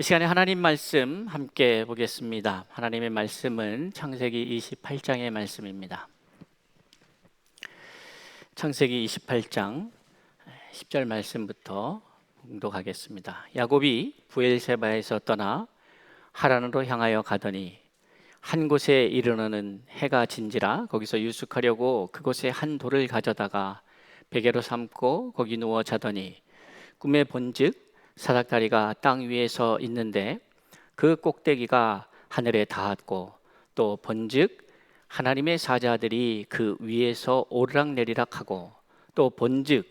시간에 하나님 말씀 함께 보겠습니다. 하나님의 말씀은 창세기 28장의 말씀입니다. 창세기 28장 10절 말씀부터 봉독하겠습니다. 야곱이 브엘세바에서 떠나 하란으로 향하여 가더니 한 곳에 이르러는 해가 진지라 거기서 유숙하려고 그곳에 한 돌을 가져다가 베개로 삼고 거기 누워 자더니 꿈에 본즉 사닥다리가 땅 위에서 있는데 그 꼭대기가 하늘에 닿았고 또 본즉 하나님의 사자들이 그 위에서 오르락내리락 하고 또 본즉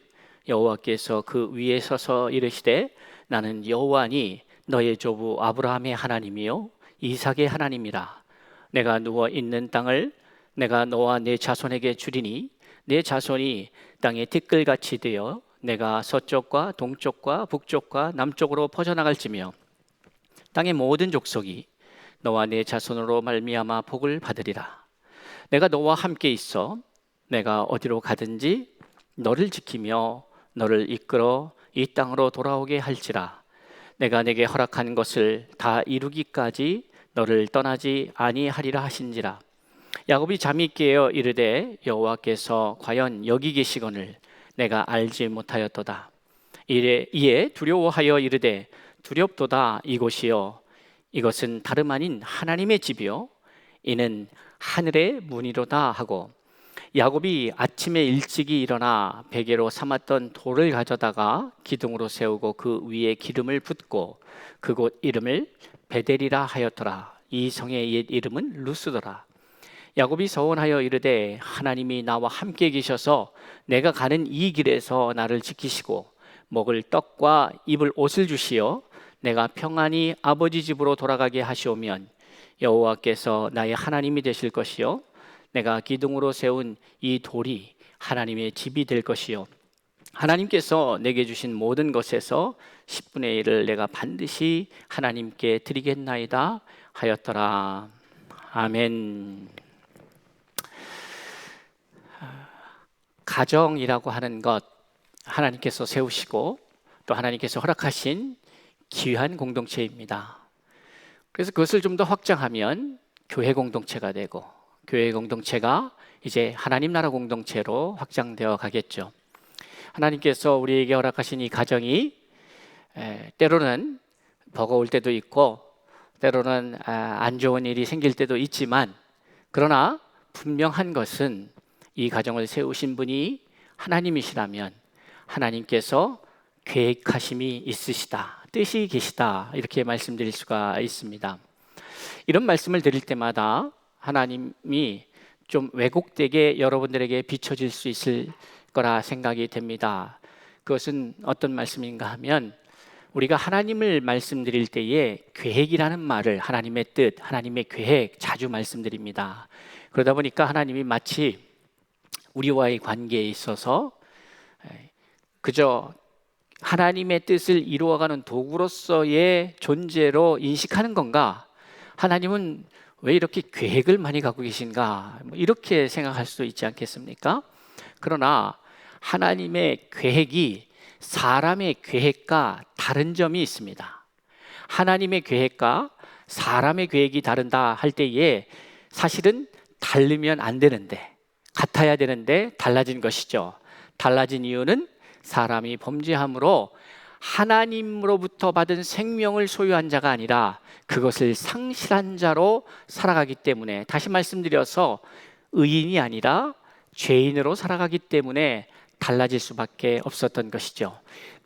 여호와께서 그 위에 서서 이르시되 나는 여호와니 너의 조부 아브라함의 하나님이요 이삭의 하나님이라. 내가 누워 있는 땅을 내가 너와 내 자손에게 주리니 내 자손이 땅의 티끌같이 되어 내가 서쪽과 동쪽과 북쪽과 남쪽으로 퍼져나갈지며 땅의 모든 족속이 너와 내 자손으로 말미암아 복을 받으리라. 내가 너와 함께 있어 내가 어디로 가든지 너를 지키며 너를 이끌어 이 땅으로 돌아오게 할지라. 내가 내게 허락한 것을 다 이루기까지 너를 떠나지 아니하리라 하신지라. 야곱이 잠이 깨어 이르되 여호와께서 과연 여기 계시거늘 내가 알지 못하였도다. 이에 두려워하여 이르되 두렵도다. 이곳이요 이것은 다름 아닌 하나님의 집이요 이는 하늘의 문이로다 하고 야곱이 아침에 일찍이 일어나 베개로 삼았던 돌을 가져다가 기둥으로 세우고 그 위에 기름을 붓고 그곳 이름을 베델이라 하였더라. 이 성의 옛 이름은 루스더라. 야곱이 서원하여 이르되 하나님이 나와 함께 계셔서 내가 가는 이 길에서 나를 지키시고 먹을 떡과 입을 옷을 주시어 내가 평안히 아버지 집으로 돌아가게 하시오면 여호와께서 나의 하나님이 되실 것이요 내가 기둥으로 세운 이 돌이 하나님의 집이 될 것이요 하나님께서 내게 주신 모든 것에서 10분의 1을 내가 반드시 하나님께 드리겠나이다 하였더라. 아멘. 가정이라고 하는 것 하나님께서 세우시고 또 하나님께서 허락하신 귀한 공동체입니다. 그래서 그것을 좀 더 확장하면 교회 공동체가 되고 교회 공동체가 이제 하나님 나라 공동체로 확장되어 가겠죠. 하나님께서 우리에게 허락하신 이 가정이 때로는 버거울 때도 있고 때로는 안 좋은 일이 생길 때도 있지만 그러나 분명한 것은 이 가정을 세우신 분이 하나님이시라면 하나님께서 계획하심이 있으시다, 뜻이 계시다 이렇게 말씀드릴 수가 있습니다. 이런 말씀을 드릴 때마다 하나님이 좀 왜곡되게 여러분들에게 비춰질 수 있을 거라 생각이 됩니다. 그것은 어떤 말씀인가 하면 우리가 하나님을 말씀드릴 때에 계획이라는 말을 하나님의 뜻, 하나님의 계획 자주 말씀드립니다. 그러다 보니까 하나님이 마치 우리와의 관계에 있어서 그저 하나님의 뜻을 이루어가는 도구로서의 존재로 인식하는 건가? 하나님은 왜 이렇게 계획을 많이 갖고 계신가? 이렇게 생각할 수도 있지 않겠습니까? 그러나 하나님의 계획이 사람의 계획과 다른 점이 있습니다. 하나님의 계획과 사람의 계획이 다른다 할 때에 사실은 다르면 안 되는데 같아야 되는데 달라진 것이죠. 달라진 이유는 사람이 범죄함으로 하나님으로부터 받은 생명을 소유한 자가 아니라 그것을 상실한 자로 살아가기 때문에 다시 말씀드려서 의인이 아니라 죄인으로 살아가기 때문에 달라질 수밖에 없었던 것이죠.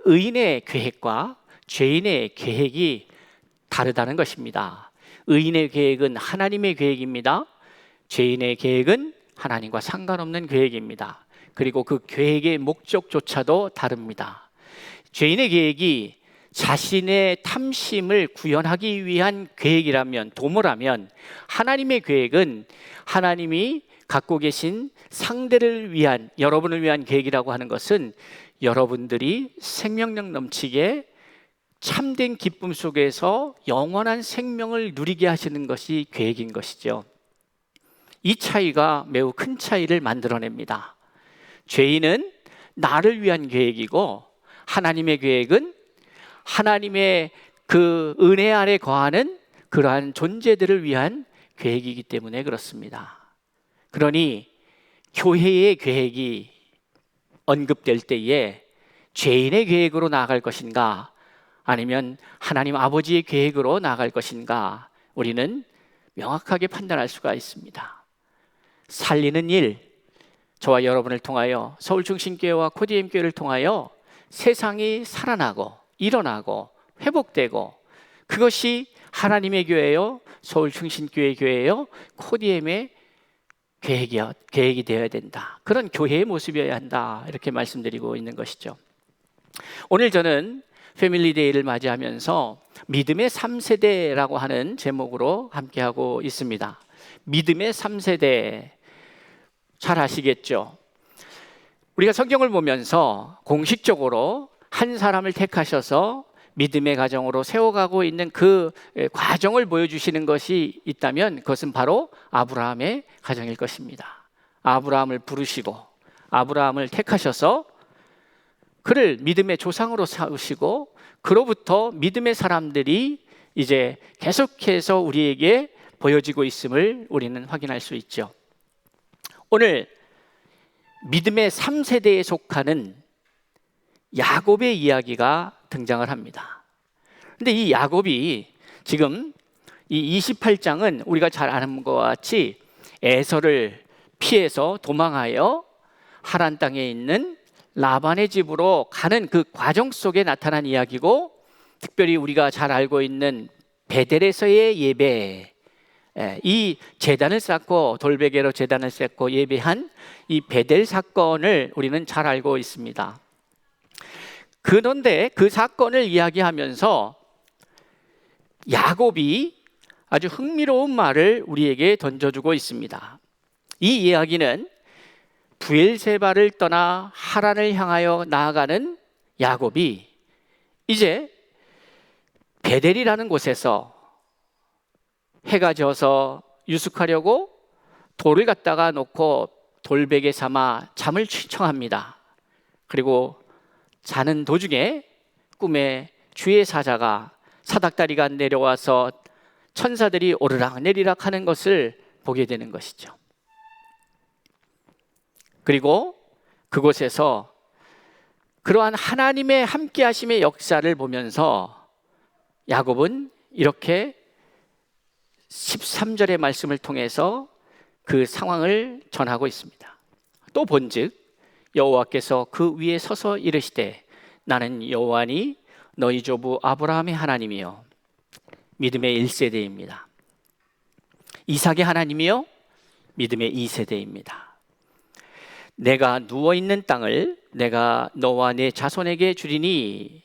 의인의 계획과 죄인의 계획이 다르다는 것입니다. 의인의 계획은 하나님의 계획입니다. 죄인의 계획은 하나님과 상관없는 계획입니다. 그리고 그 계획의 목적조차도 다릅니다. 죄인의 계획이 자신의 탐심을 구현하기 위한 계획이라면, 도모라면 하나님의 계획은 하나님이 갖고 계신 상대를 위한, 여러분을 위한 계획이라고 하는 것은 여러분들이 생명력 넘치게 참된 기쁨 속에서 영원한 생명을 누리게 하시는 것이 계획인 것이죠. 이 차이가 매우 큰 차이를 만들어냅니다. 죄인은 나를 위한 계획이고 하나님의 계획은 하나님의 그 은혜 아래 거하는 그러한 존재들을 위한 계획이기 때문에 그렇습니다. 그러니 교회의 계획이 언급될 때에 죄인의 계획으로 나아갈 것인가, 아니면 하나님 아버지의 계획으로 나아갈 것인가, 우리는 명확하게 판단할 수가 있습니다. 살리는 일, 저와 여러분을 통하여, 서울중심교회와 코디엠교회를 통하여 세상이 살아나고 일어나고 회복되고, 그것이 하나님의 교회요, 서울중심교회 교회요, 코디엠의 계획이 되어야 된다. 그런 교회의 모습이어야 한다. 이렇게 말씀드리고 있는 것이죠. 오늘 저는 패밀리데이를 맞이하면서 믿음의 3세대라고 하는 제목으로 함께하고 있습니다. 믿음의 3세대, 잘 아시겠죠? 우리가 성경을 보면서 공식적으로 한 사람을 택하셔서 믿음의 가정으로 세워가고 있는 그 과정을 보여주시는 것이 있다면 그것은 바로 아브라함의 가정일 것입니다. 아브라함을 부르시고 아브라함을 택하셔서 그를 믿음의 조상으로 삼으시고, 그로부터 믿음의 사람들이 이제 계속해서 우리에게 보여지고 있음을 우리는 확인할 수 있죠. 오늘 믿음의 3세대에 속하는 야곱의 이야기가 등장을 합니다. 근데 이 야곱이 지금 이 28장은 우리가 잘 아는 것과 같이 에서를 피해서 도망하여 하란 땅에 있는 라반의 집으로 가는 그 과정 속에 나타난 이야기고, 특별히 우리가 잘 알고 있는 베델에서의 예배, 이 제단을 쌓고 돌베개로 제단을 쌓고 예배한 이 베델 사건을 우리는 잘 알고 있습니다. 그런데 그 사건을 이야기하면서 야곱이 아주 흥미로운 말을 우리에게 던져주고 있습니다. 이 이야기는 브엘세바를 떠나 하란을 향하여 나아가는 야곱이 이제 베델이라는 곳에서 해가 져서 유숙하려고 돌을 갖다가 놓고 돌베개 삼아 잠을 청합니다. 그리고 자는 도중에 꿈에 주의 사자가 사닥다리가 내려와서 천사들이 오르락 내리락 하는 것을 보게 되는 것이죠. 그리고 그곳에서 그러한 하나님의 함께 하심의 역사를 보면서 야곱은 이렇게 13절의 말씀을 통해서 그 상황을 전하고 있습니다. 또 본즉 여호와께서 그 위에 서서 이르시되 나는 여호와니 너희 조부 아브라함의 하나님이요 믿음의 1세대입니다. 이삭의 하나님이요 믿음의 2세대입니다. 내가 누워있는 땅을 내가 너와 내 자손에게 주리니,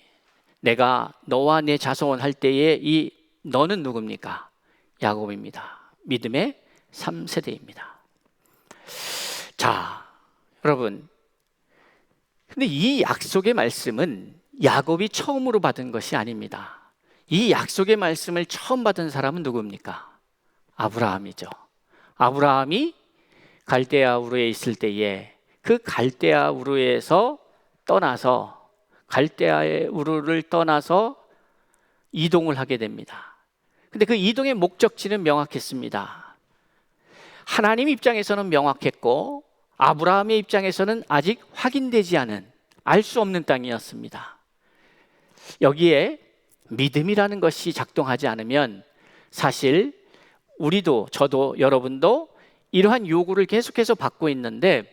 내가 너와 내 자손 할 때에 이 너는 누굽니까? 야곱입니다. 믿음의 3세대입니다. 자, 여러분, 근데 이 약속의 말씀은 야곱이 처음으로 받은 것이 아닙니다. 이 약속의 말씀을 처음 받은 사람은 누굽니까? 아브라함이죠. 아브라함이 갈대아 우르에 있을 때에 그 갈대아 우르에서 떠나서 갈대아의 우르를 떠나서 이동을 하게 됩니다. 근데 그 이동의 목적지는 명확했습니다. 하나님 입장에서는 명확했고 아브라함의 입장에서는 아직 확인되지 않은, 알 수 없는 땅이었습니다. 여기에 믿음이라는 것이 작동하지 않으면 사실 우리도, 저도, 여러분도 이러한 요구를 계속해서 받고 있는데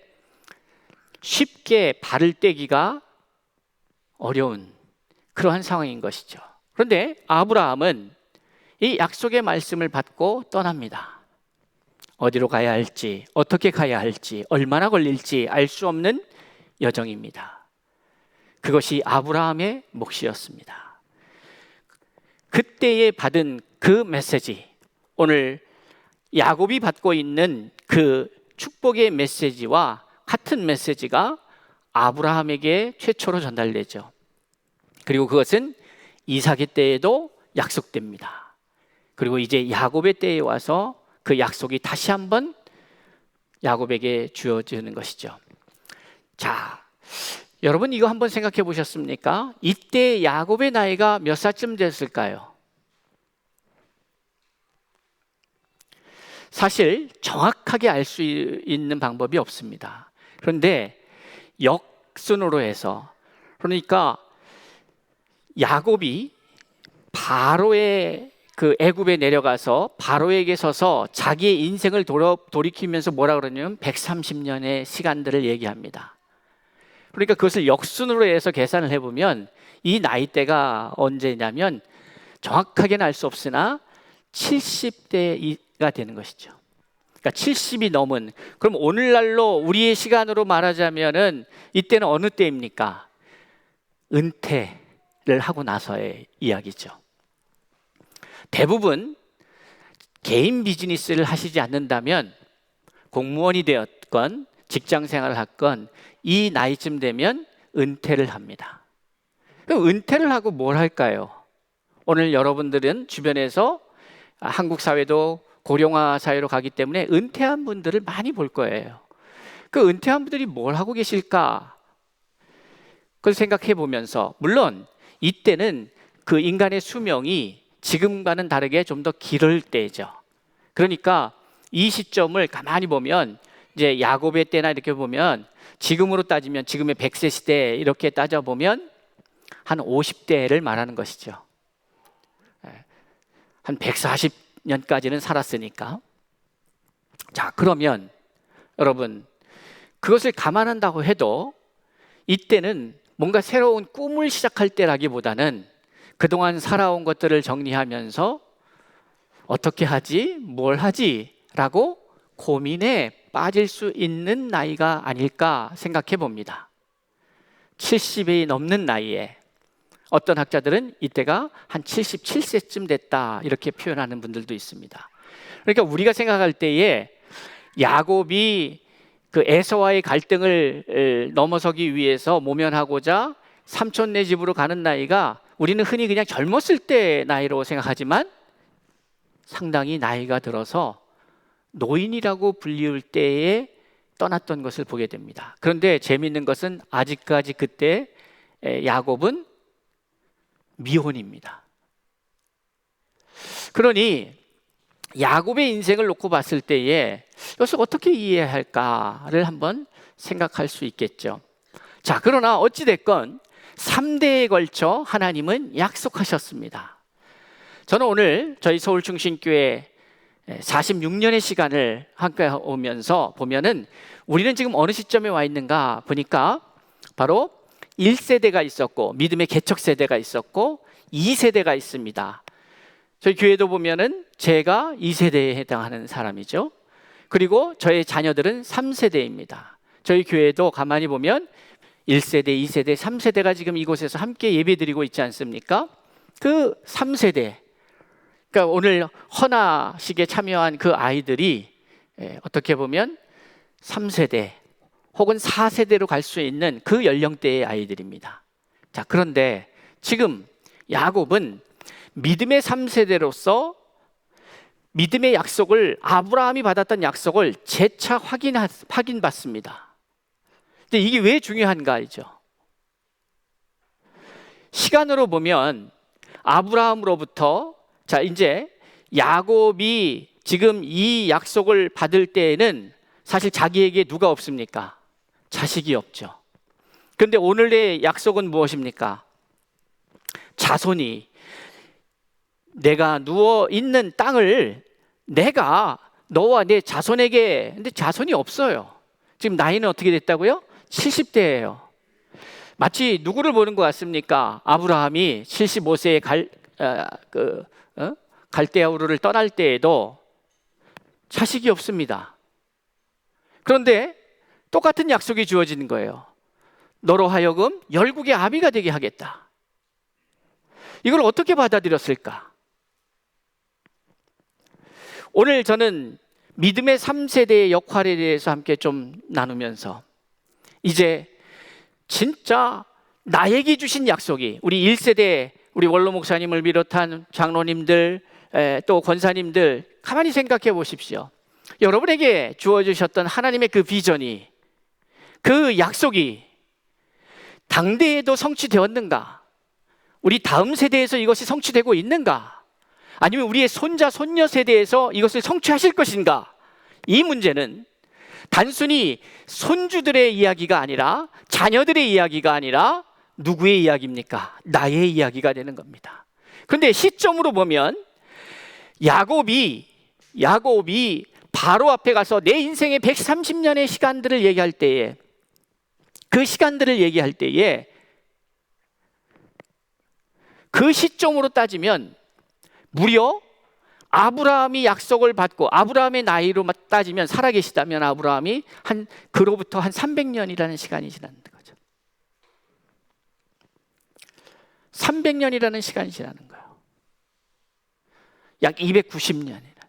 쉽게 발을 떼기가 어려운 그러한 상황인 것이죠. 그런데 아브라함은 이 약속의 말씀을 받고 떠납니다. 어디로 가야 할지, 어떻게 가야 할지, 얼마나 걸릴지 알 수 없는 여정입니다. 그것이 아브라함의 몫이었습니다. 그때에 받은 그 메시지, 오늘 야곱이 받고 있는 그 축복의 메시지와 같은 메시지가 아브라함에게 최초로 전달되죠. 그리고 그것은 이삭의 때에도 약속됩니다. 그리고 이제 야곱의 때에 와서 그 약속이 다시 한번 야곱에게 주어지는 것이죠. 자, 여러분 이거 한번 생각해 보셨습니까? 이때 야곱의 나이가 몇 살쯤 됐을까요? 사실 정확하게 알 수 있는 방법이 없습니다. 그런데 역순으로 해서, 그러니까 야곱이 바로의 그 애굽에 내려가서 바로에게 서서 자기의 인생을 돌이키면서 뭐라 그러냐면 130년의 시간들을 얘기합니다. 그러니까 그것을 역순으로 해서 계산을 해보면 이 나이대가 언제냐면 정확하게는 알 수 없으나 70대가 되는 것이죠. 그러니까 70이 넘은, 그럼 오늘날로 우리의 시간으로 말하자면은 이때는 어느 때입니까? 은퇴를 하고 나서의 이야기죠. 대부분 개인 비즈니스를 하시지 않는다면, 공무원이 되었건 직장 생활을 했건 이 나이쯤 되면 은퇴를 합니다. 그럼 은퇴를 하고 뭘 할까요? 오늘 여러분들은 주변에서 한국 사회도 고령화 사회로 가기 때문에 은퇴한 분들을 많이 볼 거예요. 그 은퇴한 분들이 뭘 하고 계실까? 그걸 생각해 보면서, 물론 이때는 그 인간의 수명이 지금과는 다르게 좀 더 길을 때죠. 그러니까 이 시점을 가만히 보면 이제 야곱의 때나 이렇게 보면 지금으로 따지면 지금의 100세 시대 이렇게 따져보면 한 50대를 말하는 것이죠. 한 140년까지는 살았으니까. 자, 그러면 여러분 그것을 감안한다고 해도 이때는 뭔가 새로운 꿈을 시작할 때라기보다는 그동안 살아온 것들을 정리하면서 어떻게 하지? 뭘 하지? 라고 고민에 빠질 수 있는 나이가 아닐까 생각해 봅니다. 70이 넘는 나이에 어떤 학자들은 이때가 한 77세쯤 됐다 이렇게 표현하는 분들도 있습니다. 그러니까 우리가 생각할 때에 야곱이 그 에서와의 갈등을 넘어서기 위해서 모면하고자 삼촌네 집으로 가는 나이가 우리는 흔히 그냥 젊었을 때 나이로 생각하지만 상당히 나이가 들어서 노인이라고 불리울 때에 떠났던 것을 보게 됩니다. 그런데 재미있는 것은 아직까지 그때 야곱은 미혼입니다. 그러니 야곱의 인생을 놓고 봤을 때에 이것을 어떻게 이해해야 할까를 한번 생각할 수 있겠죠. 자, 그러나 어찌됐건 3대에 걸쳐 하나님은 약속하셨습니다. 저는 오늘 저희 서울중심교회 46년의 시간을 함께 오면서 보면은 우리는 지금 어느 시점에 와 있는가 보니까 바로 1세대가 있었고 믿음의 개척 세대가 있었고 2세대가 있습니다. 저희 교회도 보면은 제가 2세대에 해당하는 사람이죠. 그리고 저의 자녀들은 3세대입니다. 저희 교회도 가만히 보면 1세대, 2세대, 3세대가 지금 이곳에서 함께 예배드리고 있지 않습니까? 그 3세대, 그러니까 오늘 헌화식에 참여한 그 아이들이 어떻게 보면 3세대 혹은 4세대로 갈 수 있는 그 연령대의 아이들입니다. 자, 그런데 지금 야곱은 믿음의 3세대로서 믿음의 약속을, 아브라함이 받았던 약속을 재차 확인받습니다. 근데 이게 왜 중요한가 알죠? 시간으로 보면 아브라함으로부터, 자, 이제 야곱이 지금 이 약속을 받을 때에는 사실 자기에게 누가 없습니까? 자식이 없죠. 그런데 오늘의 약속은 무엇입니까? 자손이, 내가 누워 있는 땅을 내가 너와 내 자손에게, 근데 자손이 없어요. 지금 나이는 어떻게 됐다고요? 70대예요. 마치 누구를 보는 것 같습니까? 아브라함이 75세에 갈대아우르를 떠날 때에도 자식이 없습니다. 그런데 똑같은 약속이 주어지는 거예요. 너로 하여금 열국의 아비가 되게 하겠다. 이걸 어떻게 받아들였을까? 오늘 저는 믿음의 3세대의 역할에 대해서 함께 좀 나누면서 이제 진짜 나에게 주신 약속이, 우리 1세대 우리 원로 목사님을 비롯한 장로님들 또 권사님들 가만히 생각해 보십시오. 여러분에게 주어주셨던 하나님의 그 비전이, 그 약속이 당대에도 성취되었는가? 우리 다음 세대에서 이것이 성취되고 있는가? 아니면 우리의 손자, 손녀 세대에서 이것을 성취하실 것인가? 이 문제는 단순히 손주들의 이야기가 아니라, 자녀들의 이야기가 아니라 누구의 이야기입니까? 나의 이야기가 되는 겁니다. 그런데 시점으로 보면 야곱이 바로 앞에 가서 내 인생의 130년의 시간들을 얘기할 때에, 그 시간들을 얘기할 때에 그 시점으로 따지면 무려 아브라함이 약속을 받고, 아브라함의 나이로 따지면 살아계시다면 아브라함이 그로부터 한 300년이라는 시간이 지나는 거죠. 300년이라는 시간이 지나는 거예요. 약 290년이라는 시간.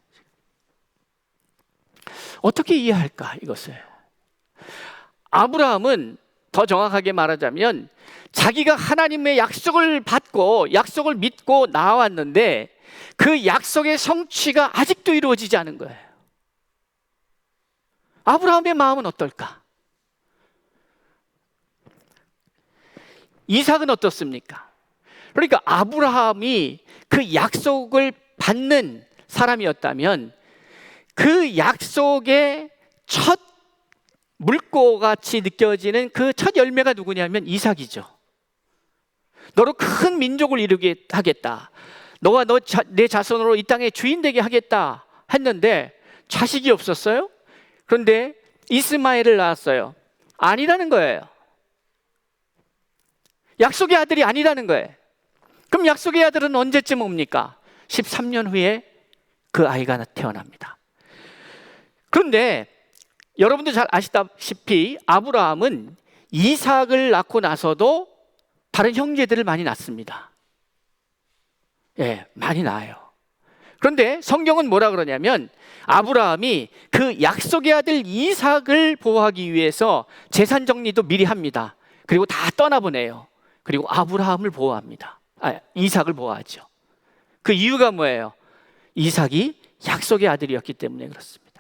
어떻게 이해할까, 이것을? 아브라함은 더 정확하게 말하자면 자기가 하나님의 약속을 받고 약속을 믿고 나왔는데 그 약속의 성취가 아직도 이루어지지 않은 거예요. 아브라함의 마음은 어떨까? 이삭은 어떻습니까? 그러니까 아브라함이 그 약속을 받는 사람이었다면 그 약속의 첫 물고같이 느껴지는 그 첫 열매가 누구냐면 이삭이죠. 너로 큰 민족을 이루게 하겠다. 너와 내 자손으로 이 땅의 주인 되게 하겠다 했는데 자식이 없었어요. 그런데 이스마엘을 낳았어요. 아니라는 거예요. 약속의 아들이 아니라는 거예요. 그럼 약속의 아들은 언제쯤 옵니까? 13년 후에 그 아이가 태어납니다. 그런데 여러분들 잘 아시다시피 아브라함은 이삭을 낳고 나서도 다른 형제들을 많이 낳습니다. 예, 많이 낳아요. 그런데 성경은 뭐라 그러냐면 아브라함이 그 약속의 아들 이삭을 보호하기 위해서 재산 정리도 미리 합니다. 그리고 다 떠나보내요. 그리고 아브라함을 보호합니다. 이삭을 보호하죠. 그 이유가 뭐예요? 이삭이 약속의 아들이었기 때문에 그렇습니다.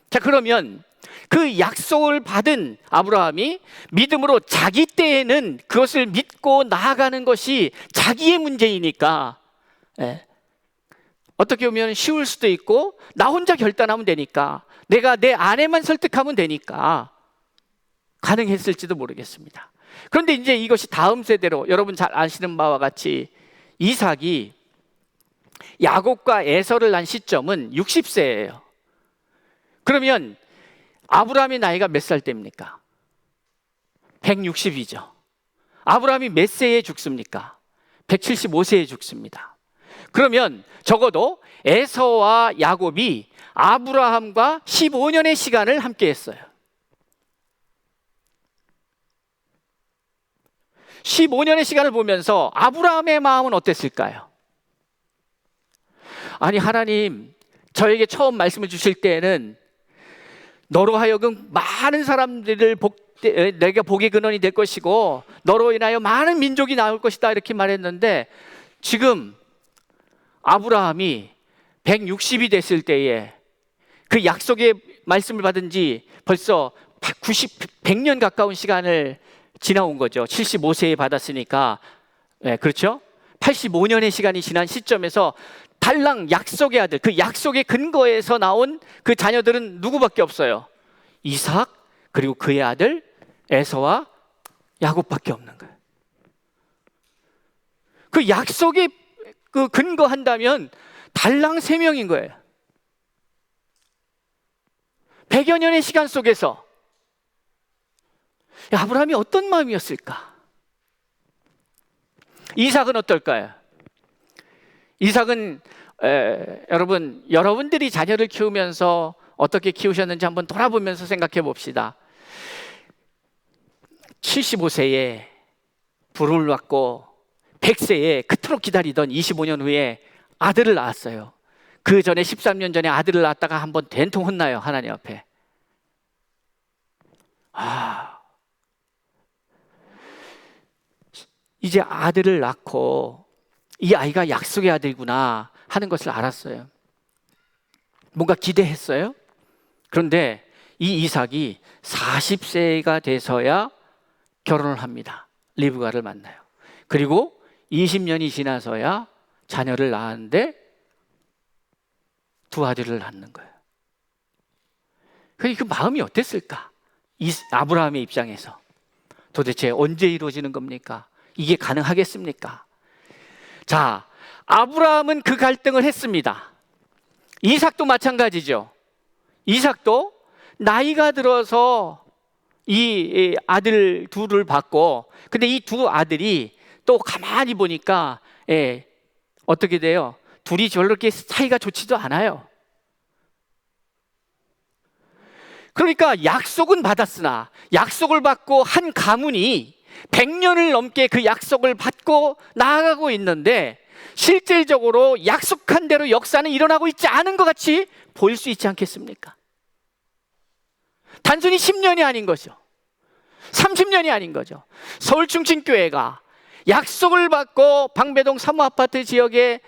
자, 그러면 그 약속을 받은 아브라함이 믿음으로 자기 때에는 그것을 믿고 나아가는 것이 자기의 문제이니까, 어떻게 보면 쉬울 수도 있고 나 혼자 결단하면 되니까, 내가 내 아내만 설득하면 되니까 가능했을지도 모르겠습니다. 그런데 이제 이것이 다음 세대로, 여러분 잘 아시는 바와 같이 이삭이 야곱과 에서를 낳은 시점은 60세예요. 그러면 아브라함의 나이가 몇 살 때입니까? 160이죠. 아브라함이 몇 세에 죽습니까? 175세에 죽습니다. 그러면 적어도 에서와 야곱이 아브라함과 15년의 시간을 함께 했어요. 15년의 시간을 보면서 아브라함의 마음은 어땠을까요? 아니, 하나님, 저에게 처음 말씀을 주실 때에는 너로 하여금 많은 사람들을 내가 복의 근원이 될 것이고 너로 인하여 많은 민족이 나올 것이다, 이렇게 말했는데 지금 아브라함이 160이 됐을 때에 그 약속의 말씀을 받은 지 벌써 100년 가까운 시간을 지나온 거죠. 75세에 받았으니까, 그렇죠? 85년의 시간이 지난 시점에서 달랑 약속의 아들, 그 약속의 근거에서 나온 그 자녀들은 누구밖에 없어요? 이삭, 그리고 그의 아들 에서와 야곱밖에 없는 거예요. 그 약속에 그 근거한다면 달랑 3명인 거예요. 100여 년의 시간 속에서 아브라함이 어떤 마음이었을까? 이삭은 어떨까요? 이삭은 여러분들이 자녀를 키우면서 어떻게 키우셨는지 한번 돌아보면서 생각해 봅시다. 75세에 불을 낳고 100세에 그토록 기다리던 25년 후에 아들을 낳았어요. 그 전에 13년 전에 아들을 낳았다가 한번 된통 혼나요, 하나님 앞에. 이제 아들을 낳고 이 아이가 약속의 아들구나 하는 것을 알았어요. 뭔가 기대했어요. 그런데 이 이삭이 40세가 돼서야 결혼을 합니다. 리브가를 만나요. 그리고 20년이 지나서야 자녀를 낳았는데 두 아들을 낳는 거예요. 그 마음이 어땠을까? 아브라함의 입장에서 도대체 언제 이루어지는 겁니까? 이게 가능하겠습니까? 자, 아브라함은 그 갈등을 했습니다. 이삭도 마찬가지죠. 이삭도 나이가 들어서 이 아들 둘을 받고, 근데 이 두 아들이 또 가만히 보니까 어떻게 돼요? 둘이 저렇게 사이가 좋지도 않아요. 그러니까 약속은 받았으나 약속을 받고 한 가문이 100년을 넘게 그 약속을 받고 나아가고 있는데 실질적으로 약속한 대로 역사는 일어나고 있지 않은 것 같이 보일 수 있지 않겠습니까? 단순히 10년이 아닌 거죠. 30년이 아닌 거죠. 서울충칭교회가 약속을 받고 방배동 사무아파트 지역에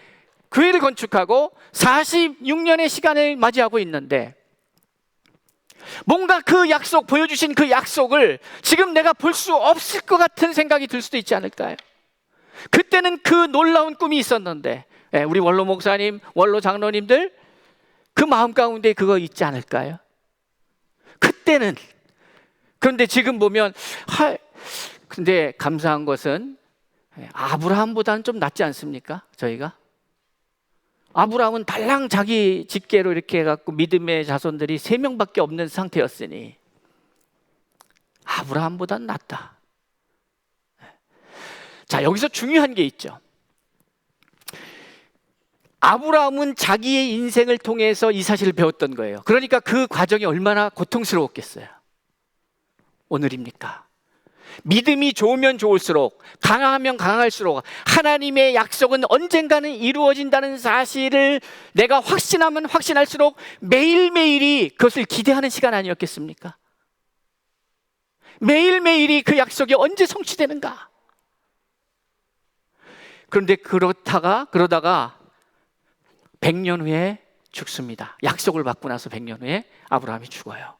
교회를 건축하고 46년의 시간을 맞이하고 있는데 뭔가 그 약속, 보여주신 그 약속을 지금 내가 볼 수 없을 것 같은 생각이 들 수도 있지 않을까요? 그때는 그 놀라운 꿈이 있었는데 우리 원로 목사님, 원로 장로님들 그 마음 가운데 그거 있지 않을까요? 그때는. 그런데 지금 보면 근데 감사한 것은 아브라함보다는 좀 낫지 않습니까? 저희가 아브라함은 달랑 자기 집계로 이렇게 해갖고 믿음의 자손들이 3명밖에 없는 상태였으니 아브라함보다는 낫다. 자, 여기서 중요한 게 있죠. 아브라함은 자기의 인생을 통해서 이 사실을 배웠던 거예요. 그러니까 그 과정이 얼마나 고통스러웠겠어요. 오늘입니까? 믿음이 좋으면 좋을수록, 강하면 강할수록 하나님의 약속은 언젠가는 이루어진다는 사실을 내가 확신하면 확신할수록 매일매일이 그것을 기대하는 시간 아니었겠습니까? 매일매일이 그 약속이 언제 성취되는가? 그런데 그러다가 100년 후에 죽습니다. 약속을 받고 나서 100년 후에 아브라함이 죽어요.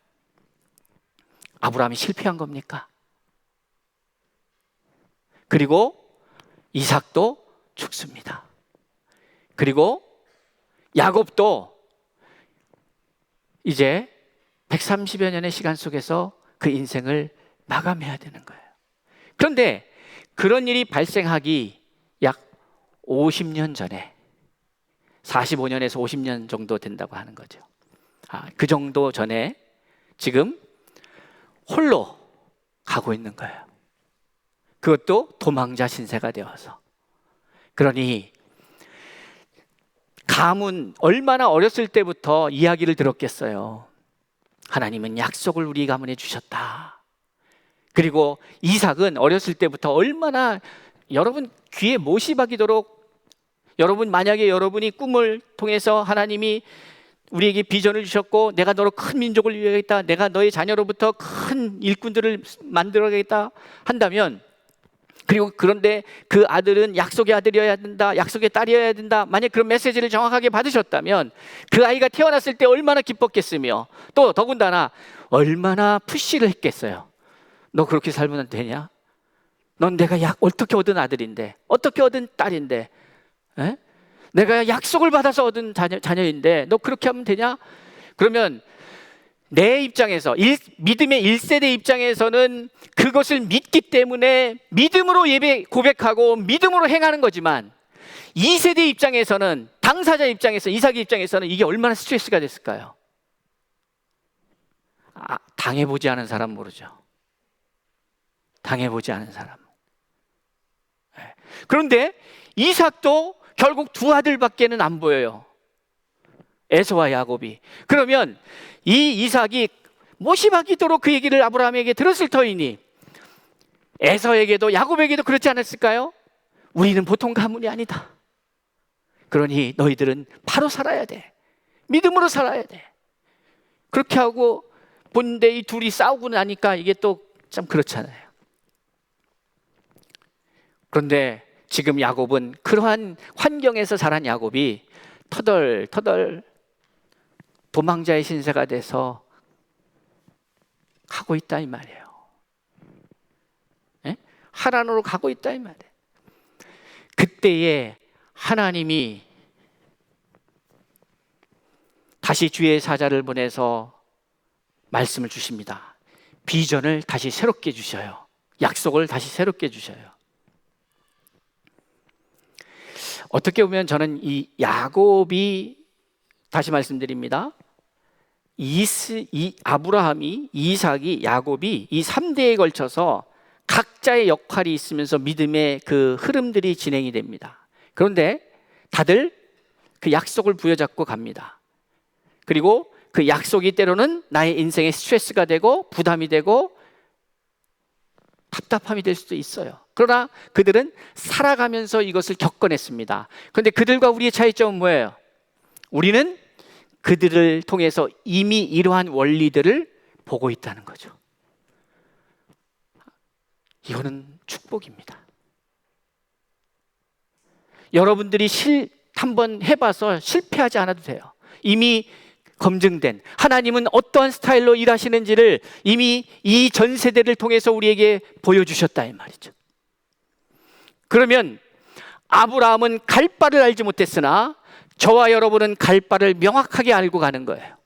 아브라함이 실패한 겁니까? 그리고 이삭도 죽습니다. 그리고 야곱도 이제 130여 년의 시간 속에서 그 인생을 마감해야 되는 거예요. 그런데 그런 일이 발생하기 약 50년 전에 45년에서 50년 정도 된다고 하는 거죠. 그 정도 전에 지금 홀로 가고 있는 거예요. 그것도 도망자 신세가 되어서. 그러니 가문 얼마나 어렸을 때부터 이야기를 들었겠어요. 하나님은 약속을 우리 가문에 주셨다. 그리고 이삭은 어렸을 때부터 얼마나 여러분 귀에 못이 박이도록 여러분 만약에 여러분이 꿈을 통해서 하나님이 우리에게 비전을 주셨고 내가 너로 큰 민족을 이루겠다, 내가 너의 자녀로부터 큰 일꾼들을 만들어야겠다 한다면, 그리고 그런데 그 아들은 약속의 아들이어야 된다, 약속의 딸이어야 된다, 만약 그런 메시지를 정확하게 받으셨다면 그 아이가 태어났을 때 얼마나 기뻤겠으며 또 더군다나 얼마나 푸시를 했겠어요. 너 그렇게 살면 되냐? 넌 내가 어떻게 얻은 아들인데, 어떻게 얻은 딸인데, 내가 약속을 받아서 얻은 자녀인데 너 그렇게 하면 되냐? 그러면 내 입장에서 믿음의 1세대 입장에서는 그것을 믿기 때문에 믿음으로 예배 고백하고 믿음으로 행하는 거지만 2세대 입장에서는, 당사자 입장에서, 이삭의 입장에서는 이게 얼마나 스트레스가 됐을까요? 당해보지 않은 사람 모르죠. 당해보지 않은 사람. 그런데 이삭도 결국 두 아들밖에는 안 보여요. 에서와 야곱이. 그러면 이 이삭이 못이 박이도록 그 얘기를 아브라함에게 들었을 터이니 에서에게도 야곱에게도 그렇지 않았을까요? 우리는 보통 가문이 아니다. 그러니 너희들은 바로 살아야 돼. 믿음으로 살아야 돼. 그렇게 하고 본데 이 둘이 싸우고 나니까 이게 또 참 그렇잖아요. 그런데 지금 야곱은 그러한 환경에서 자란 야곱이 터덜터덜 도망자의 신세가 돼서 가고 있다 이 말이에요. 하란으로 가고 있다 이 말이에요. 그때에 하나님이 다시 주의 사자를 보내서 말씀을 주십니다. 비전을 다시 새롭게 주셔요. 약속을 다시 새롭게 주셔요. 어떻게 보면 저는 이 야곱이, 다시 말씀드립니다, 아브라함이, 이삭이, 야곱이 이 3대에 걸쳐서 각자의 역할이 있으면서 믿음의 그 흐름들이 진행이 됩니다. 그런데 다들 그 약속을 부여잡고 갑니다. 그리고 그 약속이 때로는 나의 인생의 스트레스가 되고 부담이 되고 답답함이 될 수도 있어요. 그러나 그들은 살아가면서 이것을 겪어냈습니다. 그런데 그들과 우리의 차이점은 뭐예요? 우리는 그들을 통해서 이미 이러한 원리들을 보고 있다는 거죠. 이거는 축복입니다. 여러분들이 한번 해봐서 실패하지 않아도 돼요. 이미 검증된, 하나님은 어떠한 스타일로 일하시는지를 이미 이 전 세대를 통해서 우리에게 보여주셨다 이 말이죠. 그러면 아브라함은 갈 바를 알지 못했으나 저와 여러분은 갈 바를 명확하게 알고 가는 거예요.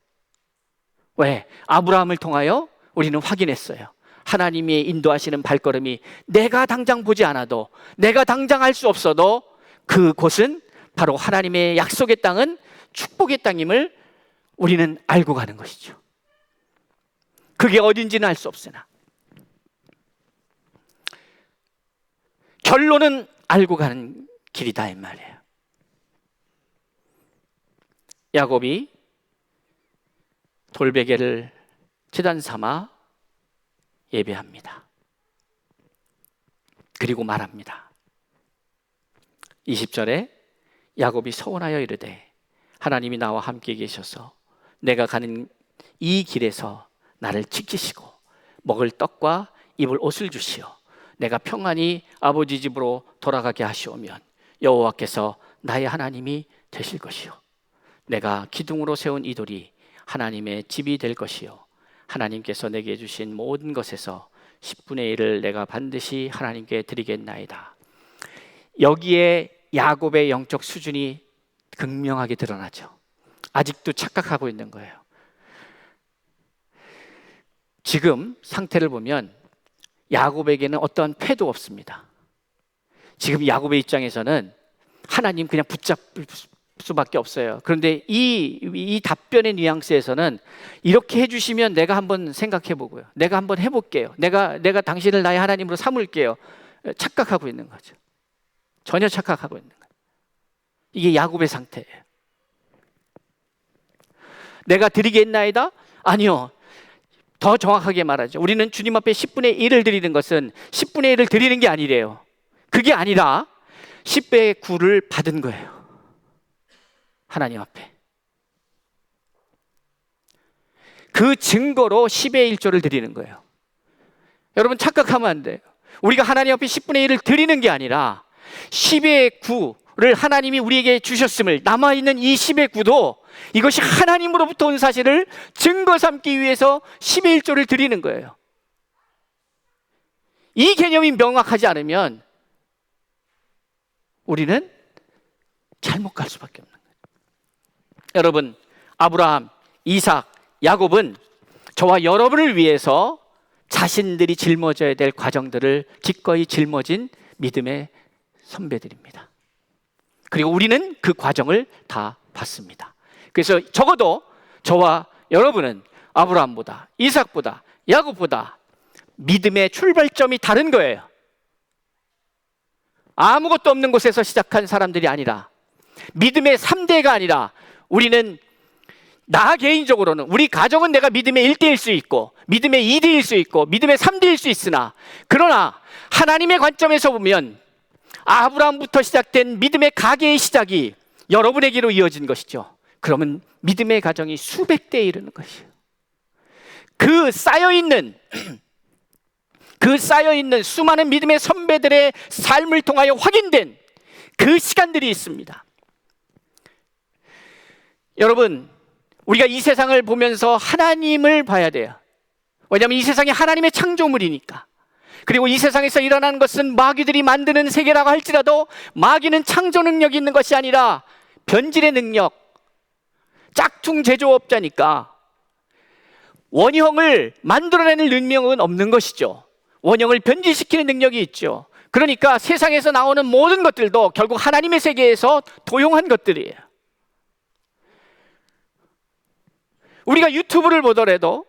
왜? 아브라함을 통하여 우리는 확인했어요. 하나님이 인도하시는 발걸음이 내가 당장 보지 않아도, 내가 당장 알 수 없어도 그곳은 바로 하나님의 약속의 땅은 축복의 땅임을 우리는 알고 가는 것이죠. 그게 어딘지는 알 수 없으나 결론은 알고 가는 길이다 이 말이에요. 야곱이 돌베개를 제단 삼아 예배합니다. 그리고 말합니다. 20절에 야곱이 서원하여 이르되 하나님이 나와 함께 계셔서 내가 가는 이 길에서 나를 지키시고 먹을 떡과 입을 옷을 주시어 내가 평안히 아버지 집으로 돌아가게 하시오면 여호와께서 나의 하나님이 되실 것이요 내가 기둥으로 세운 이 돌이 하나님의 집이 될 것이요 하나님께서 내게 주신 모든 것에서 10분의 1을 내가 반드시 하나님께 드리겠나이다. 여기에 야곱의 영적 수준이 극명하게 드러나죠. 아직도 착각하고 있는 거예요. 지금 상태를 보면 야곱에게는 어떠한 패도 없습니다. 지금 야곱의 입장에서는 하나님 그냥 붙잡을 수밖에 없어요. 그런데 이 답변의 뉘앙스에서는 이렇게 해주시면 내가 한번 생각해 보고요. 내가 한번 해볼게요. 내가 당신을 나의 하나님으로 삼을게요. 착각하고 있는 거죠. 전혀 착각하고 있는 거예요. 이게 야곱의 상태예요. 내가 드리겠나이다? 아니요. 더 정확하게 말하죠. 우리는 주님 앞에 10분의 1을 드리는 것은 10분의 1을 드리는 게 아니래요. 그게 아니라 10배의 9를 받은 거예요. 하나님 앞에. 그 증거로 10의 1조를 드리는 거예요. 여러분 착각하면 안 돼요. 우리가 하나님 앞에 10분의 1을 드리는 게 아니라 10의 9를 하나님이 우리에게 주셨음을, 남아있는 이 10의 9도 이것이 하나님으로부터 온 사실을 증거 삼기 위해서 10의 1조를 드리는 거예요. 이 개념이 명확하지 않으면 우리는 잘못 갈 수밖에 없는 거예요. 여러분, 아브라함, 이삭, 야곱은 저와 여러분을 위해서 자신들이 짊어져야 될 과정들을 기꺼이 짊어진 믿음의 선배들입니다. 그리고 우리는 그 과정을 다 봤습니다. 그래서 적어도 저와 여러분은 아브라함보다, 이삭보다, 야곱보다 믿음의 출발점이 다른 거예요. 아무것도 없는 곳에서 시작한 사람들이 아니라, 믿음의 3대가 아니라, 우리는 나 개인적으로는, 우리 가정은 내가 믿음의 1대일 수 있고 믿음의 2대일 수 있고 믿음의 3대일 수 있으나, 그러나 하나님의 관점에서 보면 아브라함부터 시작된 믿음의 가계의 시작이 여러분에게로 이어진 것이죠. 그러면 믿음의 가정이 수백 대에 이르는 것이에요. 그 쌓여있는 수많은 믿음의 선배들의 삶을 통하여 확인된 그 시간들이 있습니다. 여러분, 우리가 이 세상을 보면서 하나님을 봐야 돼요. 왜냐하면 이 세상이 하나님의 창조물이니까. 그리고 이 세상에서 일어나는 것은 마귀들이 만드는 세계라고 할지라도 마귀는 창조 능력이 있는 것이 아니라 변질의 능력, 짝퉁 제조업자니까 원형을 만들어내는 능력은 없는 것이죠. 원형을 변질시키는 능력이 있죠. 그러니까 세상에서 나오는 모든 것들도 결국 하나님의 세계에서 도용한 것들이에요. 우리가 유튜브를 보더라도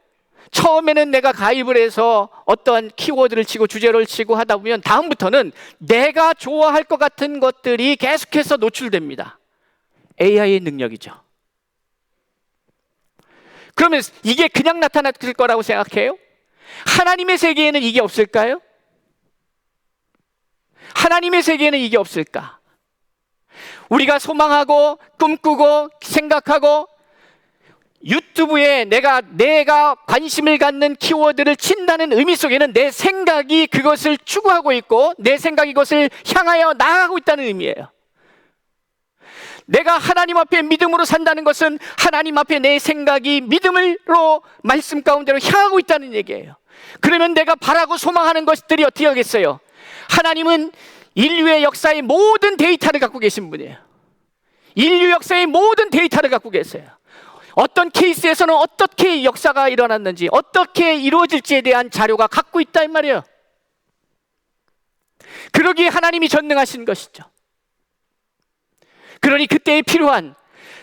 처음에는 내가 가입을 해서 어떠한 키워드를 치고 주제를 치고 하다 보면 다음부터는 내가 좋아할 것 같은 것들이 계속해서 노출됩니다. AI의 능력이죠. 그러면 이게 그냥 나타날 거라고 생각해요? 하나님의 세계에는 이게 없을까요? 하나님의 세계에는 이게 없을까? 우리가 소망하고 꿈꾸고 생각하고 유튜브에 내가 관심을 갖는 키워드를 친다는 의미 속에는 내 생각이 그것을 추구하고 있고 내 생각이 그것을 향하여 나아가고 있다는 의미예요. 내가 하나님 앞에 믿음으로 산다는 것은 하나님 앞에 내 생각이 믿음으로 말씀 가운데로 향하고 있다는 얘기예요. 그러면 내가 바라고 소망하는 것들이 어떻게 하겠어요? 하나님은 인류의 역사의 모든 데이터를 갖고 계신 분이에요. 인류 역사의 모든 데이터를 갖고 계세요. 어떤 케이스에서는 어떻게 역사가 일어났는지 어떻게 이루어질지에 대한 자료가 갖고 있다 이 말이에요. 그러기에 하나님이 전능하신 것이죠. 그러니 그때에 필요한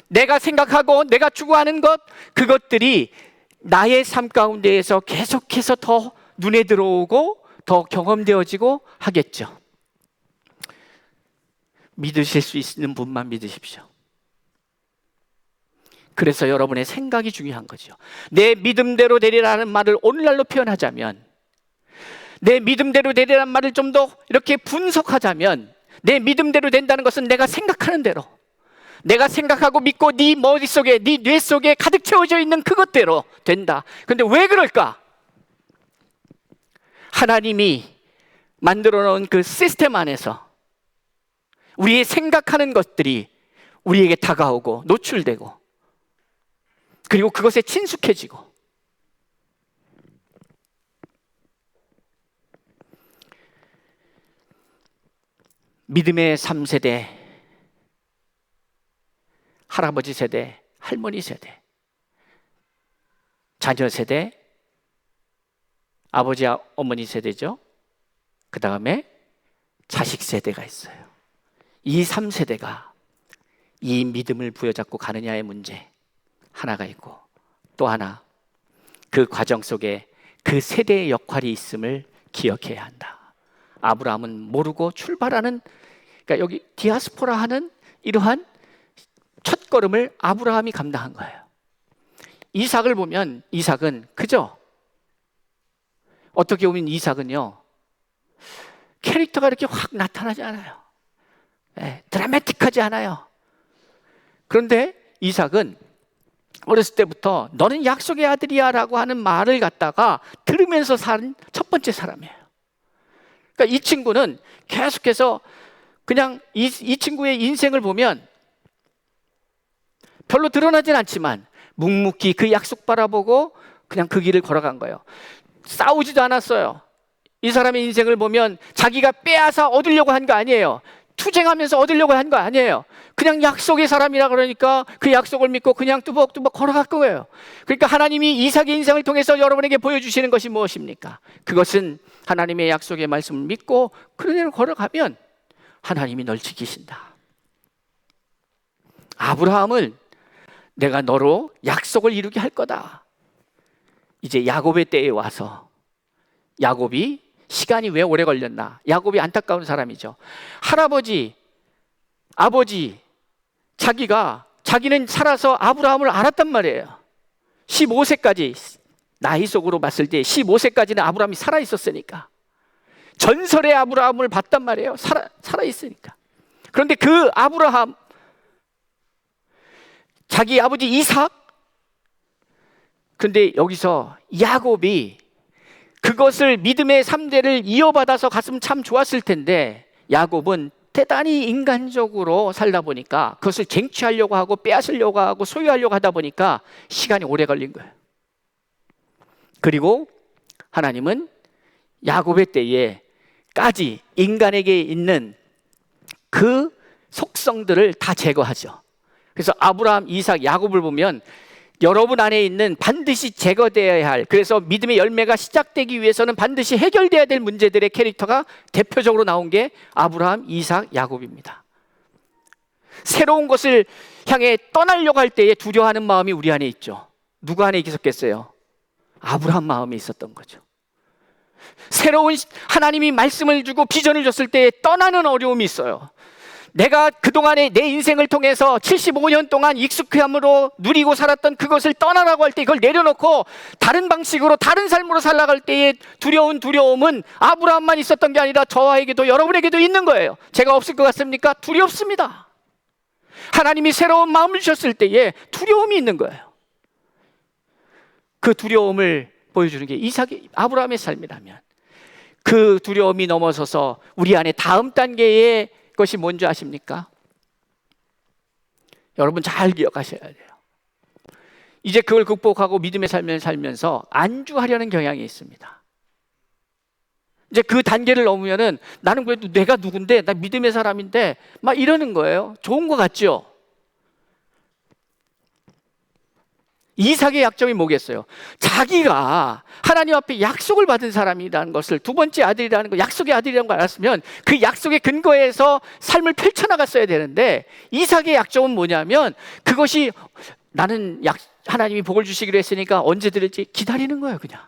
내가 생각하고 내가 추구하는 것, 그것들이 나의 삶 가운데에서 계속해서 더 눈에 들어오고 더 경험되어지고 하겠죠. 믿으실 수 있는 분만 믿으십시오. 그래서 여러분의 생각이 중요한 거죠. 내 믿음대로 되리라는 말을 오늘날로 표현하자면, 내 믿음대로 되리라는 말을 좀 더 이렇게 분석하자면, 내 믿음대로 된다는 것은 내가 생각하는 대로, 내가 생각하고 믿고 네 머릿속에, 네 뇌 속에 가득 채워져 있는 그것대로 된다. 그런데 왜 그럴까? 하나님이 만들어 놓은 그 시스템 안에서 우리의 생각하는 것들이 우리에게 다가오고 노출되고 그리고 그것에 친숙해지고, 믿음의 3세대, 할아버지 세대, 할머니 세대, 자녀 세대, 아버지 어머니 세대죠. 그 다음에 자식 세대가 있어요. 이 3세대가 이 믿음을 부여잡고 가느냐의 문제 하나가 있고, 또 하나, 그 과정 속에 그 세대의 역할이 있음을 기억해야 한다. 아브라함은 모르고 출발하는, 그러니까 여기 디아스포라 하는 이러한 첫걸음을 아브라함이 감당한 거예요. 이삭을 보면 이삭은 그죠? 어떻게 보면 이삭은요, 캐릭터가 이렇게 확 나타나지 않아요. 드라마틱하지 않아요. 그런데 이삭은 어렸을 때부터 너는 약속의 아들이야 라고 하는 말을 갖다가 들으면서 산 첫 번째 사람이에요. 그러니까 이 친구는 계속해서 그냥 이 친구의 인생을 보면 별로 드러나진 않지만 묵묵히 그 약속 바라보고 그냥 그 길을 걸어간 거예요. 싸우지도 않았어요. 이 사람의 인생을 보면 자기가 빼앗아 얻으려고 한 거 아니에요. 투쟁하면서 얻으려고 한 거 아니에요. 그냥 약속의 사람이라 그러니까 그 약속을 믿고 그냥 뚜벅뚜벅 걸어갈 거예요. 그러니까 하나님이 이삭의 인생을 통해서 여러분에게 보여주시는 것이 무엇입니까? 그것은 하나님의 약속의 말씀을 믿고 그대로 걸어가면 하나님이 널 지키신다. 아브라함을 내가 너로 약속을 이루게 할 거다. 이제 야곱의 때에 와서, 야곱이 시간이 왜 오래 걸렸나? 야곱이 안타까운 사람이죠. 할아버지, 아버지, 자기는 살아서 아브라함을 알았단 말이에요. 15세까지, 나이 속으로 봤을 때 15세까지는 아브라함이 살아있었으니까. 전설의 아브라함을 봤단 말이에요. 살아있으니까. 그런데 그 아브라함, 자기 아버지 이삭, 근데 여기서 야곱이 그것을 믿음의 3대를 이어받아서 갔으면 참 좋았을 텐데, 야곱은 대단히 인간적으로 살다 보니까 그것을 쟁취하려고 하고 빼앗으려고 하고 소유하려고 하다 보니까 시간이 오래 걸린 거예요. 그리고 하나님은 야곱의 때에까지 인간에게 있는 그 속성들을 다 제거하죠. 그래서 아브라함, 이삭, 야곱을 보면 여러분 안에 있는 반드시 제거되어야 할, 그래서 믿음의 열매가 시작되기 위해서는 반드시 해결돼야 될 문제들의 캐릭터가 대표적으로 나온 게 아브라함, 이삭, 야곱입니다. 새로운 것을 향해 떠나려고 할 때에 두려워하는 마음이 우리 안에 있죠. 누구 안에 있었겠어요? 아브라함 마음에 있었던 거죠. 새로운 하나님이 말씀을 주고 비전을 줬을 때 떠나는 어려움이 있어요. 내가 그동안에 내 인생을 통해서 75년 동안 익숙함으로 누리고 살았던 그것을 떠나라고 할 때 이걸 내려놓고 다른 방식으로 다른 삶으로 살아갈 때의 두려움은 아브라함만 있었던 게 아니라 저에게도 여러분에게도 있는 거예요. 제가 없을 것 같습니까? 두렵습니다. 하나님이 새로운 마음을 주셨을 때에 두려움이 있는 거예요. 그 두려움을 보여주는 게 아브라함의 삶이라면, 그 두려움이 넘어서서 우리 안에 다음 단계의 것이 뭔지 아십니까? 여러분 잘 기억하셔야 돼요. 이제 그걸 극복하고 믿음의 삶을 살면서 안주하려는 경향이 있습니다. 이제 그 단계를 넘으면은 나는 그래도 내가 누군데, 나 믿음의 사람인데 막 이러는 거예요. 좋은 것 같죠? 이삭의 약점이 뭐겠어요? 자기가 하나님 앞에 약속을 받은 사람이라는 것을, 두 번째 아들이라는 거, 약속의 아들이라는 걸 알았으면 그 약속의 근거에서 삶을 펼쳐나갔어야 되는데, 이삭의 약점은 뭐냐면 그것이 나는 하나님이 복을 주시기로 했으니까 언제 드릴지 기다리는 거예요. 그냥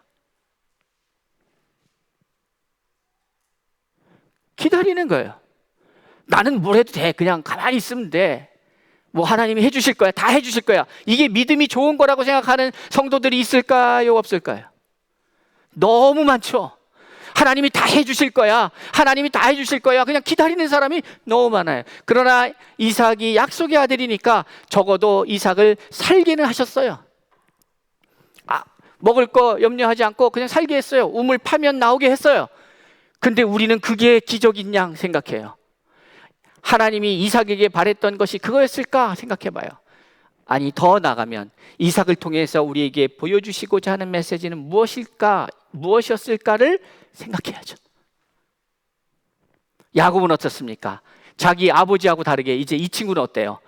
기다리는 거예요. 나는 뭘 해도 돼, 그냥 가만히 있으면 돼, 뭐 하나님이 해주실 거야, 다 해주실 거야. 이게 믿음이 좋은 거라고 생각하는 성도들이 있을까요, 없을까요? 너무 많죠. 하나님이 다 해주실 거야, 하나님이 다 해주실 거야, 그냥 기다리는 사람이 너무 많아요. 그러나 이삭이 약속의 아들이니까 적어도 이삭을 살게는 하셨어요. 먹을 거 염려하지 않고 그냥 살게 했어요. 우물 파면 나오게 했어요. 근데 우리는 그게 기적인 양 생각해요. 하나님이 이삭에게 바랬던 것이 그거였을까 생각해봐요. 아니, 더 나가면 이삭을 통해서 우리에게 보여주시고자 하는 메시지는 무엇이었을까를 생각해야죠. 야곱은 어떻습니까? 자기 아버지하고 다르게 이제 이 친구는 어때요?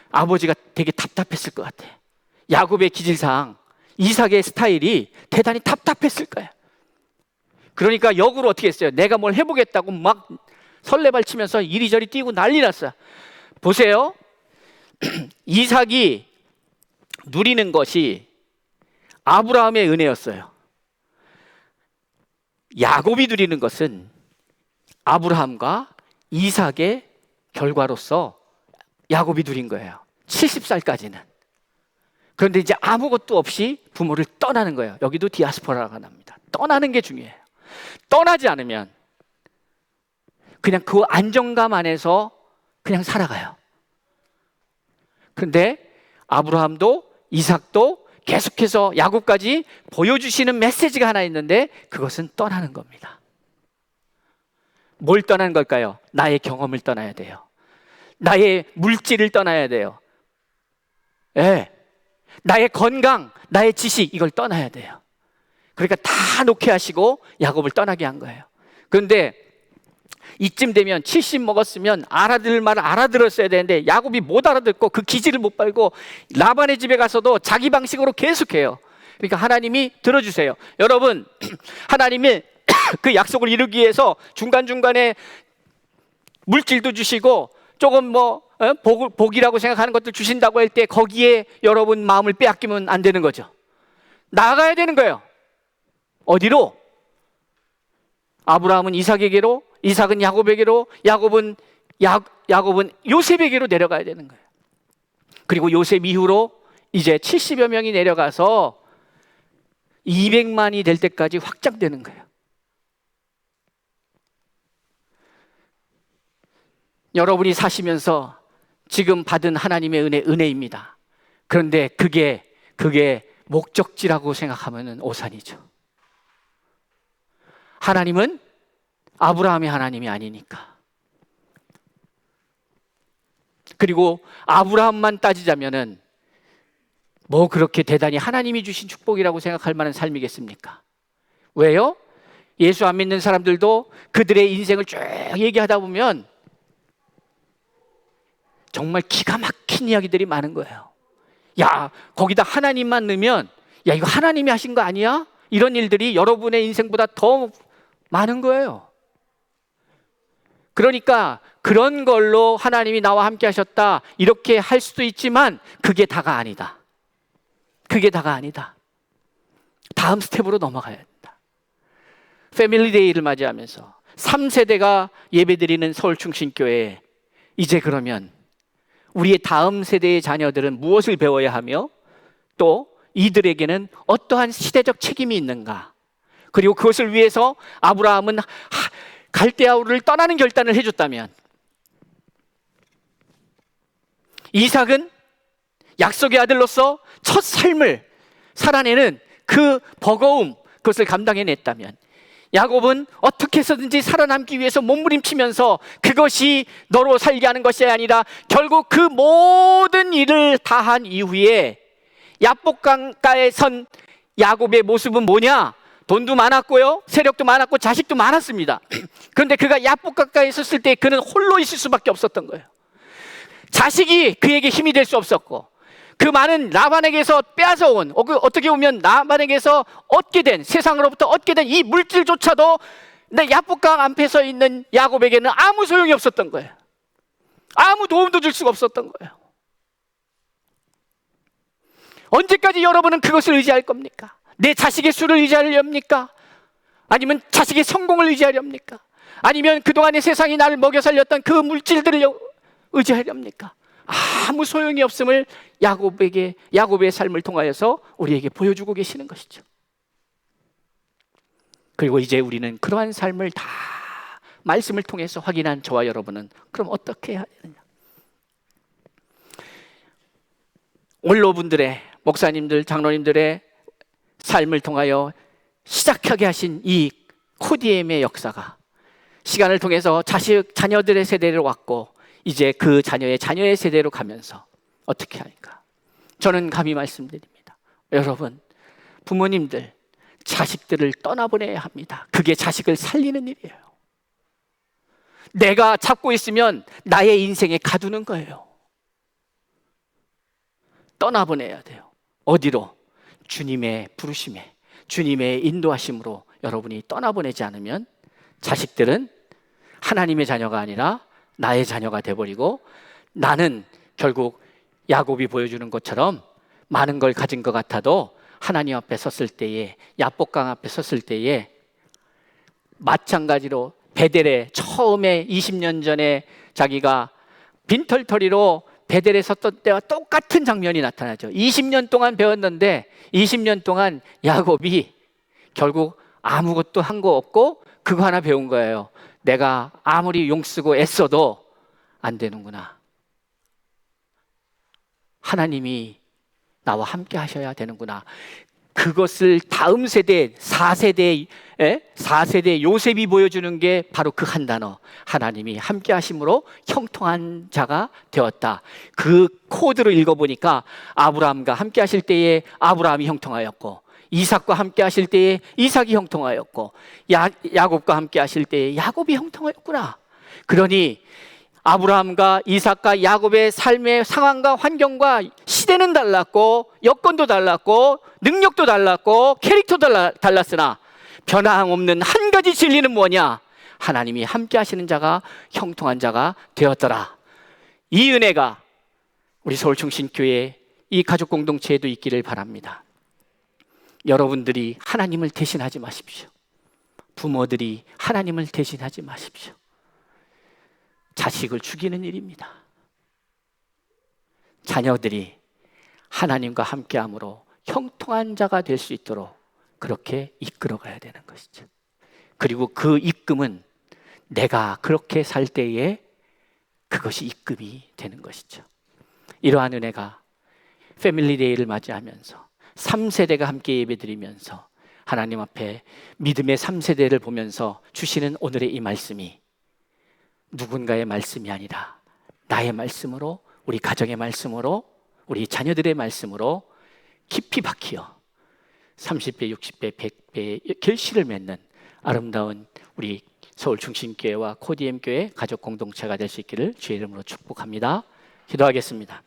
아버지가 되게 답답했을 것 같아. 야곱의 기질상 이삭의 스타일이 대단히 답답했을 거예요. 그러니까 역으로 어떻게 했어요? 내가 뭘 해보겠다고 막 설레발 치면서 이리저리 뛰고 난리 났어요. 보세요. 이삭이 누리는 것이 아브라함의 은혜였어요. 야곱이 누리는 것은 아브라함과 이삭의 결과로서 야곱이 누린 거예요. 70살까지는. 그런데 이제 아무것도 없이 부모를 떠나는 거예요. 여기도 디아스포라가 납니다. 떠나는 게 중요해요. 떠나지 않으면 그냥 그 안정감 안에서 그냥 살아가요. 그런데 아브라함도 이삭도 계속해서 야곱까지 보여주시는 메시지가 하나 있는데, 그것은 떠나는 겁니다. 뭘 떠나는 걸까요? 나의 경험을 떠나야 돼요. 나의 물질을 떠나야 돼요. 네. 나의 건강, 나의 지식, 이걸 떠나야 돼요. 그러니까 다 놓게 하시고 야곱을 떠나게 한 거예요. 그런데 이쯤 되면 70 먹었으면 알아들을 말을 알아들었어야 되는데 야곱이 못 알아듣고 그 기질을 못 빨고 라반의 집에 가서도 자기 방식으로 계속해요. 그러니까 하나님이 들어주세요. 여러분, 하나님이 그 약속을 이루기 위해서 중간중간에 물질도 주시고 조금 복이라고 생각하는 것들 주신다고 할 때 거기에 여러분 마음을 빼앗기면 안 되는 거죠. 나아가야 되는 거예요. 어디로? 아브라함은 이삭에게로, 이삭은 야곱에게로, 야곱은 요셉에게로 내려가야 되는 거예요. 그리고 요셉 이후로 이제 70여 명이 내려가서 200만이 될 때까지 확장되는 거예요. 여러분이 사시면서 지금 받은 하나님의 은혜입니다. 그런데 그게 목적지라고 생각하면 오산이죠. 하나님은 아브라함의 하나님이 아니니까. 그리고 아브라함만 따지자면은 뭐 그렇게 대단히 하나님이 주신 축복이라고 생각할 만한 삶이겠습니까? 왜요? 예수 안 믿는 사람들도 그들의 인생을 쭉 얘기하다 보면 정말 기가 막힌 이야기들이 많은 거예요. 야, 거기다 하나님만 넣으면 야, 이거 하나님이 하신 거 아니야? 이런 일들이 여러분의 인생보다 더 많은 거예요. 그러니까 그런 걸로 하나님이 나와 함께 하셨다 이렇게 할 수도 있지만 그게 다가 아니다. 그게 다가 아니다. 다음 스텝으로 넘어가야 된다. 패밀리 데이를 맞이하면서 3세대가 예배드리는 서울충신교회에 이제 그러면 우리의 다음 세대의 자녀들은 무엇을 배워야 하며 또 이들에게는 어떠한 시대적 책임이 있는가? 그리고 그것을 위해서 아브라함은 갈대아우를 떠나는 결단을 해줬다면 이삭은 약속의 아들로서 첫 삶을 살아내는 그 버거움, 그것을 감당해냈다면 야곱은 어떻게 해서든지 살아남기 위해서 몸부림치면서 그것이 너로 살게 하는 것이 아니라 결국 그 모든 일을 다한 이후에 야복강가에 선 야곱의 모습은 뭐냐? 돈도 많았고요, 세력도 많았고 자식도 많았습니다. 그런데 그가 야복강가에 섰을 때 그는 홀로 있을 수밖에 없었던 거예요. 자식이 그에게 힘이 될 수 없었고 그 많은 라반에게서 빼앗아온, 어떻게 보면 라반에게서 얻게 된, 세상으로부터 얻게 된 이 물질조차도 야복강 앞에 서 있는 야곱에게는 아무 소용이 없었던 거예요. 아무 도움도 줄 수가 없었던 거예요. 언제까지 여러분은 그것을 의지할 겁니까? 내 자식의 수를 의지하렵니까? 아니면 자식의 성공을 의지하렵니까? 아니면 그동안의 세상이 나를 먹여 살렸던 그 물질들을 의지하렵니까? 아무 소용이 없음을 야곱의 삶을 통하여서 우리에게 보여주고 계시는 것이죠. 그리고 이제 우리는 그러한 삶을 다 말씀을 통해서 확인한 저와 여러분은 그럼 어떻게 해야 되느냐? 원로분들의, 목사님들, 장로님들의 삶을 통하여 시작하게 하신 이 코디엠의 역사가 시간을 통해서 자녀들의 세대를 왔고 이제 그 자녀의 세대로 가면서 어떻게 하니까? 저는 감히 말씀드립니다. 여러분, 부모님들, 자식들을 떠나보내야 합니다. 그게 자식을 살리는 일이에요. 내가 잡고 있으면 나의 인생에 가두는 거예요. 떠나보내야 돼요. 어디로? 주님의 부르심에, 주님의 인도하심으로 여러분이 떠나보내지 않으면 자식들은 하나님의 자녀가 아니라 나의 자녀가 돼버리고 나는 결국 야곱이 보여주는 것처럼 많은 걸 가진 것 같아도 하나님 앞에 섰을 때에, 야복강 앞에 섰을 때에 마찬가지로 베델에 처음에 20년 전에 자기가 빈털터리로 베델에 섰던 때와 똑같은 장면이 나타나죠. 20년 동안 배웠는데 20년 동안 야곱이 결국 아무것도 한 거 없고 그거 하나 배운 거예요. 내가 아무리 용쓰고 애써도 안 되는구나. 하나님이 나와 함께 하셔야 되는구나. 그것을 다음 세대, 4세대 요셉이 보여주는 게 바로 그 한 단어, 하나님이 함께 하심으로 형통한 자가 되었다. 그 코드를 읽어보니까 아브라함과 함께 하실 때에 아브라함이 형통하였고, 이삭과 함께 하실 때에 이삭이 형통하였고, 야곱과 함께 하실 때에 야곱이 형통하였구나. 그러니 아브라함과 이삭과 야곱의 삶의 상황과 환경과 시대는 달랐고, 여건도 달랐고, 능력도 달랐고, 캐릭터도 달랐으나 변함없는 한 가지 진리는 뭐냐? 하나님이 함께 하시는 자가 형통한 자가 되었더라. 이 은혜가 우리 서울충신교회 이 가족 공동체에도 있기를 바랍니다. 여러분들이 하나님을 대신하지 마십시오. 부모들이 하나님을 대신하지 마십시오. 자식을 죽이는 일입니다. 자녀들이 하나님과 함께함으로 형통한 자가 될 수 있도록 그렇게 이끌어가야 되는 것이죠. 그리고 그 입금은 내가 그렇게 살 때에 그것이 입금이 되는 것이죠. 이러한 은혜가 패밀리데이를 맞이하면서 3세대가 함께 예배드리면서 하나님 앞에 믿음의 3세대를 보면서 주시는 오늘의 이 말씀이 누군가의 말씀이 아니라 나의 말씀으로, 우리 가정의 말씀으로, 우리 자녀들의 말씀으로 깊이 박히어 30배, 60배, 100배의 결실을 맺는 아름다운 우리 서울 중심교회와 코디엠 교회 가족 공동체가 될 수 있기를 주의 이름으로 축복합니다. 기도하겠습니다.